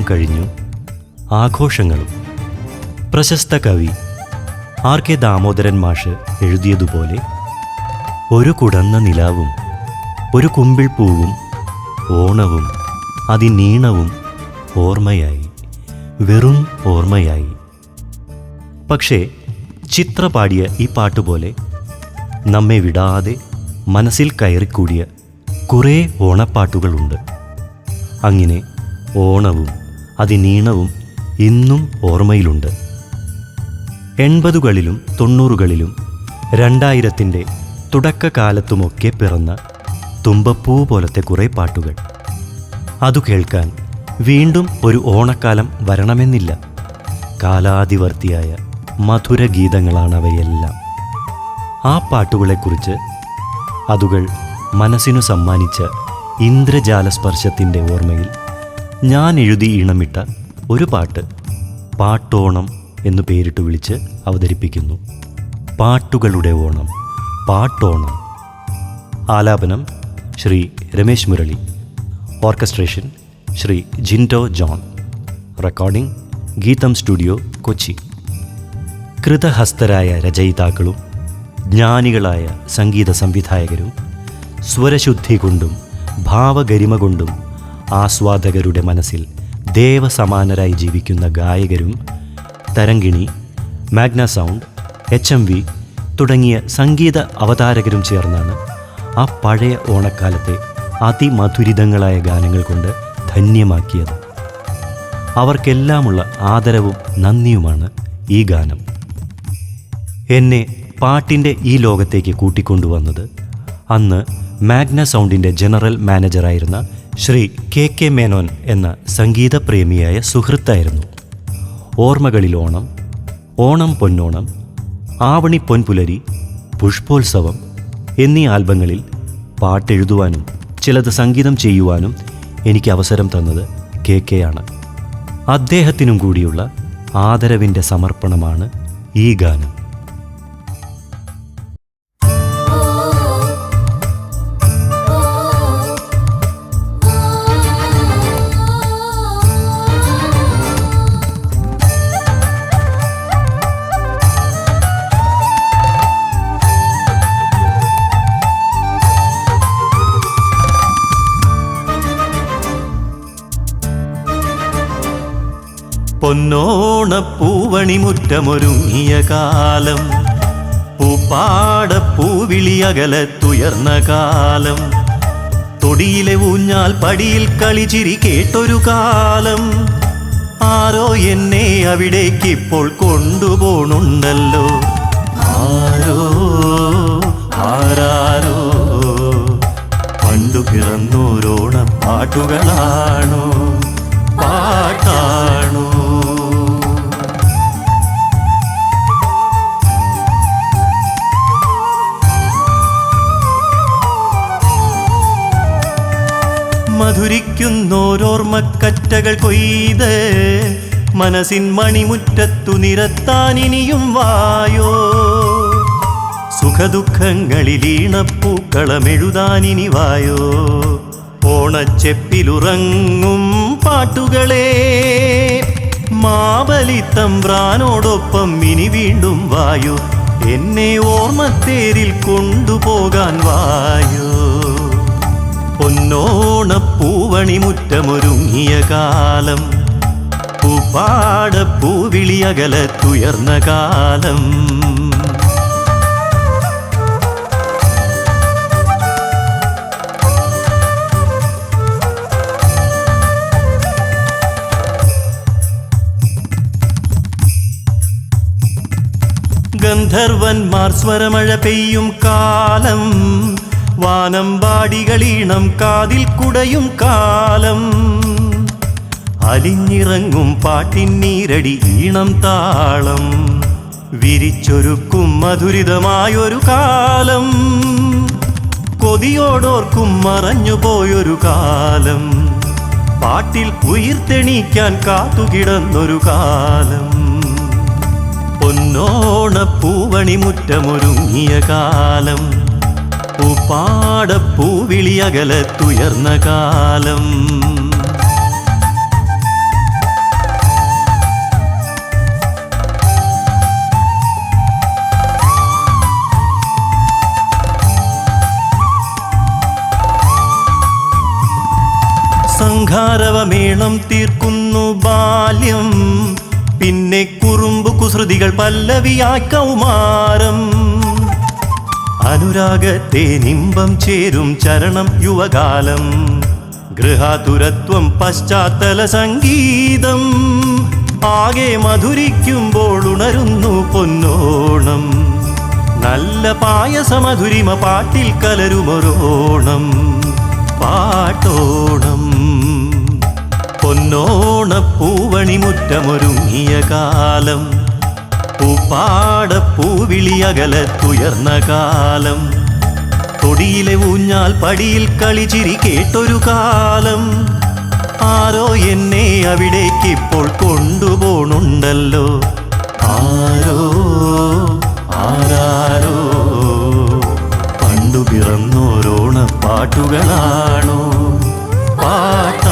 കഴിഞ്ഞു ആഘോഷങ്ങളും. പ്രശസ്ത കവി ആർ കെ ദാമോദരൻ മാഷ് എഴുതിയതുപോലെ ഒരു കുടന്ന നിലാവും ഒരു കുമ്പിൾ പൂവും ഓണവും അതിനീണവും ഓർമ്മയായി, വെറും ഓർമ്മയായി. പക്ഷേ ചിത്ര പാടിയ ഈ പാട്ടുപോലെ നമ്മെ വിടാതെ മനസ്സിൽ കയറിക്കൂടിയ കുറേ ഓണപ്പാട്ടുകളുണ്ട്. അങ്ങനെ ഓണവും അതിനീണവും ഇന്നും ഓർമ്മയിലുണ്ട്. 80കളിലും 90കളിലും 2000-ൻ്റെ തുടക്കകാലത്തുമൊക്കെ പിറന്ന തുമ്പപ്പൂ പോലത്തെ കുറേ പാട്ടുകൾ. അതു കേൾക്കാൻ വീണ്ടും ഒരു ഓണക്കാലം വരണമെന്നില്ല. കാലാതിവർത്തിയായ മധുരഗീതങ്ങളാണവയെല്ലാം. ആ പാട്ടുകളെക്കുറിച്ച് അതുകൾ മനസ്സിനു സമ്മാനിച്ച ഇന്ദ്രജാലസ്പർശത്തിൻ്റെ ഓർമ്മയിൽ ഞാൻ എഴുതി ഈണമിട്ട ഒരു പാട്ട് പാട്ടോണം എന്നു പേരിട്ട് വിളിച്ച് അവതരിപ്പിക്കുന്നു. പാട്ടുകളുടെ ഓണം, പാട്ടോണം. ആലാപനം Shri Ramesh Murali. Orchestration Shri Jinto John. Recording ഗീതം സ്റ്റുഡിയോ, കൊച്ചി. കൃതഹസ്തരായ രചയിതാക്കളും ജ്ഞാനികളായ സംഗീത സംവിധായകരും സ്വരശുദ്ധി കൊണ്ടും ഭാവഗരിമ കൊണ്ടും ആസ്വാദകരുടെ മനസ്സിൽ ദേവസമാനരായി ജീവിക്കുന്ന ഗായകരും തരംഗിണി, മാഗ്ന സൗണ്ട്, HMV തുടങ്ങിയ സംഗീത അവതാരകരും ചേർന്നാണ് ആ പഴയ ഓണക്കാലത്തെ അതിമധുരിതങ്ങളായ ഗാനങ്ങൾ കൊണ്ട് ധന്യമാക്കിയത്. അവർക്കെല്ലാമുള്ള ആദരവും നന്ദിയുമാണ് ഈ ഗാനം. എന്നെ പാട്ടിൻ്റെ ഈ ലോകത്തേക്ക് കൂട്ടിക്കൊണ്ടുവന്നത് അന്ന് മാഗ്ന സൗണ്ടിൻ്റെ ജനറൽ മാനേജറായിരുന്ന ശ്രീ KK മേനോൻ എന്ന സംഗീതപ്രേമിയായ സുഹൃത്തായിരുന്നു. ഓർമ്മകളിൽ ഓണം, ഓണം പൊന്നോണം, ആവണി പൊൻപുലരി, പുഷ്പോത്സവം എന്നീ ആൽബങ്ങളിൽ പാട്ടെഴുതുവാനും ചിലത് സംഗീതം ചെയ്യുവാനും എനിക്ക് അവസരം തന്നത് KK ആണ്. അദ്ദേഹത്തിനും കൂടിയുള്ള ആദരവിൻ്റെ സമർപ്പണമാണ് ഈ ഗാനം. പൊന്നോണപ്പൂവണിമുറ്റമൊരുങ്ങിയ കാലം, പൂപ്പാടപ്പൂവിളിയകലത്തുയർന്ന കാലം, തൊടിയിലെ ഊഞ്ഞാൽ പടിയിൽ കളിച്ചിരി കേട്ടൊരു കാലം. ആരോ എന്നെ അവിടേക്കിപ്പോൾ കൊണ്ടുപോണുണ്ടല്ലോ. ആരോ ആരാരോ പണ്ടു പിറന്നോരോണപ്പാട്ടുകളാണോ, പാട്ടാണോ? മധുരിക്കുന്നോരോർമ്മക്കറ്റകൾ കൊയ്ത് മനസ്സിൻ മണിമുറ്റത്തു നിരത്താനിനിയും വായോ. സുഖദുഃഖങ്ങളിലീണപ്പൂക്കളമെഴുതാനിനി വായോ. ഓണച്ചെപ്പിലുറങ്ങും പാട്ടുകളെ മാബലിത്തമ്പ്രാനോടൊപ്പം ഇനി വീണ്ടും വായോ. എന്നെ ഓർമ്മത്തേരിൽ കൊണ്ടുപോകാൻ വായോ. പൊന്നോണപ്പൂവണിമുറ്റമൊരുങ്ങിയ കാലം, പൂപ്പാടപ്പൂവിളിയകലത്തുയർന്ന കാലം. ഗന്ധർവന്മാർ സ്വരമഴ പെയ്യും കാലം, വാനമ്പാടികളീണം കാതിൽ കുടയും കാലം. അലിഞ്ഞിറങ്ങും പാട്ടിൻ നീരടി ഈണം താളം, വിരിച്ചൊരുക്കും മധുരിതമായൊരു കാലം. കൊതിയോടോർക്കും മറഞ്ഞുപോയൊരു കാലം, പാട്ടിൽ ഉയിർത്തെണീക്കാൻ കാത്തുകിടന്നൊരു കാലം. പൊന്നോണപ്പൂവണിമുറ്റമൊരുങ്ങിയ കാലം, പൂപ്പാടപ്പൂവിളിയകലത്തുയർന്ന കാലം. ശൃംഗാരവമേളം തീർക്കുന്നു ബാല്യം, പിന്നെ കുറുമ്പു കുസൃതികൾ പല്ലവിയായി കൗമാരം. അനുരാഗത്തെ നിമ്പം ചേരും ചരണം യുവകാലം, ഗൃഹാതുരത്വം പശ്ചാത്തല സംഗീതം. ആകെ മധുരിക്കുമ്പോൾ ഉണരുന്നു പൊന്നോണം, നല്ല പായസമധുരിമ പാട്ടിൽ കലരുമൊരോണം. പാട്ടോണം പൊന്നോണ പൂവണി മുറ്റമൊരുങ്ങിയ കാലം, പൂപ്പാട പൂവിളിയകലത്തുയർന്ന കാലം. തൊടിയിലെ ഊഞ്ഞാൽ പടിയിൽ കളിച്ചിരി കേട്ടൊരു കാലം. ആരോ എന്നെ അവിടേക്കിപ്പോൾ കൊണ്ടുപോണുണ്ടല്ലോ. ആരോ ആരാരോ പണ്ടു പിറന്നോരോണ പാട്ടുകളാണോ? പാട്ട